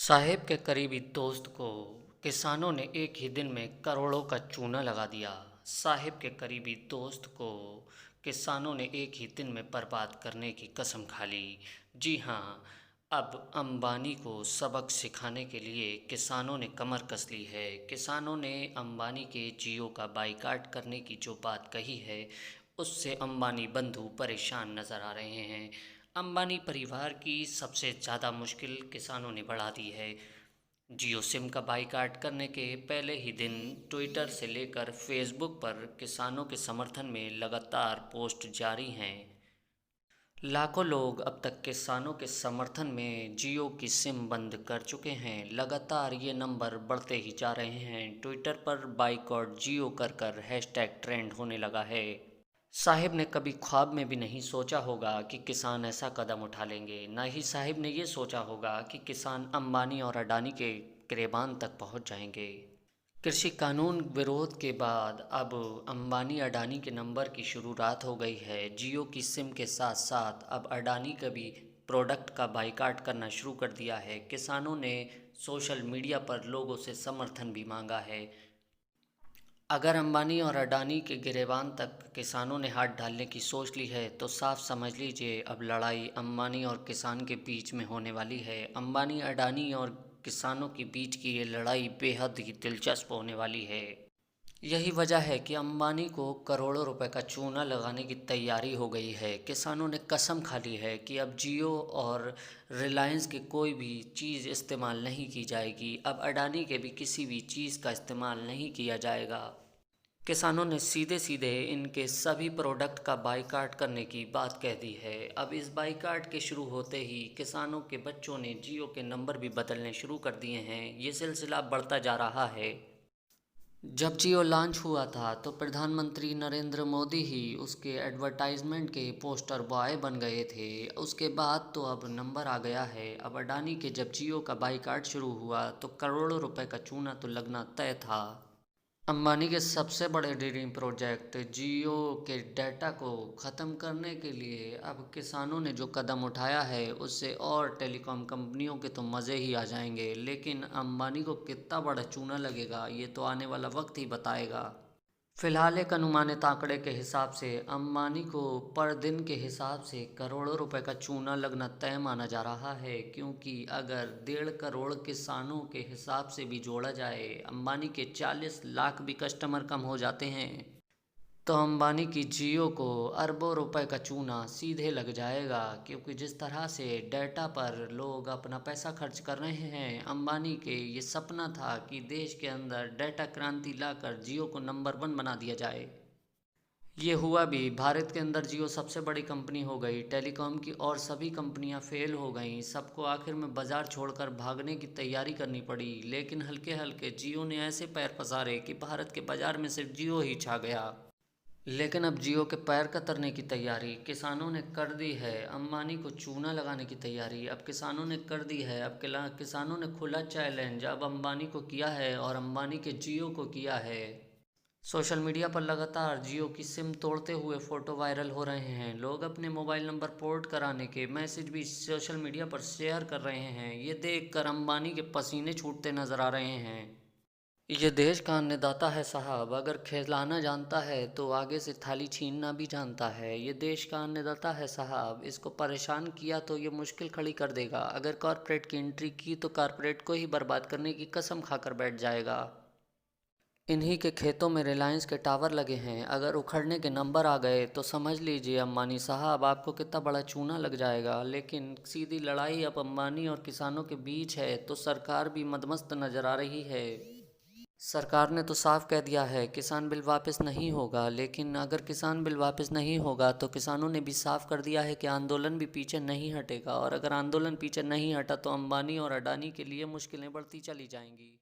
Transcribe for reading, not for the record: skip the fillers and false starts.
साहेब के करीबी दोस्त को किसानों ने एक ही दिन में करोड़ों का चूना लगा दिया। साहेब के करीबी दोस्त को किसानों ने एक ही दिन में बर्बाद करने की कसम खा ली। जी हाँ, अब अंबानी को सबक सिखाने के लिए किसानों ने कमर कस ली है। किसानों ने अंबानी के जियो का बाइकाट करने की जो बात कही है, उससे अंबानी बंधु परेशान नज़र आ रहे हैं। अंबानी परिवार की सबसे ज़्यादा मुश्किल किसानों ने बढ़ा दी है। जियो सिम का बाइकाट करने के पहले ही दिन ट्विटर से लेकर फेसबुक पर किसानों के समर्थन में लगातार पोस्ट जारी हैं। लाखों लोग अब तक किसानों के समर्थन में जियो की सिम बंद कर चुके हैं। लगातार ये नंबर बढ़ते ही जा रहे हैं। ट्विटर पर बाइकॉट जियो कर हैशटैग ट्रेंड होने लगा है। साहिब ने कभी ख्वाब में भी नहीं सोचा होगा कि किसान ऐसा कदम उठा लेंगे। न ही साहिब ने ये सोचा होगा कि किसान अंबानी और अडानी के गिरेबान तक पहुंच जाएंगे। कृषि कानून विरोध के बाद अब अंबानी अडानी के नंबर की शुरुआत हो गई है। जियो की सिम के साथ साथ अब अडानी का भी प्रोडक्ट का बाइकाट करना शुरू कर दिया है। किसानों ने सोशल मीडिया पर लोगों से समर्थन भी मांगा है। अगर अंबानी और अडानी के गिरेबान तक किसानों ने हाथ डालने की सोच ली है तो साफ समझ लीजिए अब लड़ाई अंबानी और किसान के बीच में होने वाली है। अंबानी अडानी और किसानों के बीच की ये लड़ाई बेहद ही दिलचस्प होने वाली है। यही वजह है कि अंबानी को करोड़ों रुपए का चूना लगाने की तैयारी हो गई है। किसानों ने कसम खा ली है कि अब जियो और रिलायंस की कोई भी चीज़ इस्तेमाल नहीं की जाएगी। अब अडानी के भी किसी भी चीज़ का इस्तेमाल नहीं किया जाएगा। किसानों ने सीधे सीधे इनके सभी प्रोडक्ट का बाइकाट करने की बात कह दी है। अब इस बाइकाट के शुरू होते ही किसानों के बच्चों ने जियो के नंबर भी बदलने शुरू कर दिए हैं। ये सिलसिला बढ़ता जा रहा है। जब जियो लॉन्च हुआ था तो प्रधानमंत्री नरेंद्र मोदी ही उसके एडवर्टाइजमेंट के पोस्टर बॉय बन गए थे। उसके बाद तो अब नंबर आ गया है। अब अडानी के जब जियो का बाइकाट शुरू हुआ तो करोड़ों रुपए का चूना तो लगना तय था। अंबानी के सबसे बड़े ड्रीम प्रोजेक्ट जियो के डाटा को ख़त्म करने के लिए अब किसानों ने जो कदम उठाया है उससे और टेलीकॉम कंपनियों के तो मज़े ही आ जाएंगे। लेकिन अंबानी को कितना बड़ा चूना लगेगा ये तो आने वाला वक्त ही बताएगा। फ़िलहाल एक अनुमानित आंकड़े के हिसाब से अंबानी को पर दिन के हिसाब से करोड़ों रुपए का चूना लगना तय माना जा रहा है, क्योंकि अगर 1.5 करोड़ किसानों के हिसाब से भी जोड़ा जाए, अंबानी के 40 लाख भी कस्टमर कम हो जाते हैं तो अंबानी की जियो को अरबों रुपए का चूना सीधे लग जाएगा। क्योंकि जिस तरह से डाटा पर लोग अपना पैसा खर्च कर रहे हैं, अंबानी के ये सपना था कि देश के अंदर डाटा क्रांति लाकर जियो को नंबर 1 बना दिया जाए। ये हुआ भी। भारत के अंदर जियो सबसे बड़ी कंपनी हो गई टेलीकॉम की, और सभी कंपनियां फेल हो गईं। सबको आखिर में बाज़ार छोड़कर भागने की तैयारी करनी पड़ी। लेकिन हल्के हल्के जियो ने ऐसे पैर पसारे कि भारत के बाज़ार में सिर्फ जियो ही छा गया। लेकिन अब जियो के पैर कतरने की तैयारी किसानों ने कर दी है। अंबानी को चूना लगाने की तैयारी अब किसानों ने कर दी है। अब किसानों ने खुला चैलेंज अब अंबानी को किया है और अंबानी के जियो को किया है। सोशल मीडिया पर लगातार जियो की सिम तोड़ते हुए फ़ोटो वायरल हो रहे हैं। लोग अपने मोबाइल नंबर पोर्ट कराने के मैसेज भी सोशल मीडिया पर शेयर कर रहे हैं। ये देखकर अंबानी के पसीने छूटते नज़र आ रहे हैं। ये देश का अन्नदाता है साहब, अगर खिलाना जानता है तो आगे से थाली छीनना भी जानता है। ये देश का अन्नदाता है साहब, इसको परेशान किया तो ये मुश्किल खड़ी कर देगा। अगर कॉरपोरेट की एंट्री की तो कॉरपोरेट को ही बर्बाद करने की कसम खाकर बैठ जाएगा। इन्हीं के खेतों में रिलायंस के टावर लगे हैं। अगर उखड़ने के नंबर आ गए तो समझ लीजिए अंबानी साहब आपको कितना बड़ा चूना लग जाएगा। लेकिन सीधी लड़ाई अब अंबानी और किसानों के बीच है तो सरकार भी मदमस्त नज़र आ रही है। सरकार ने तो साफ कह दिया है किसान बिल वापस नहीं होगा। लेकिन अगर किसान बिल वापस नहीं होगा तो किसानों ने भी साफ कर दिया है कि आंदोलन भी पीछे नहीं हटेगा, और अगर आंदोलन पीछे नहीं हटा तो अंबानी और अडानी के लिए मुश्किलें बढ़ती चली जाएंगी।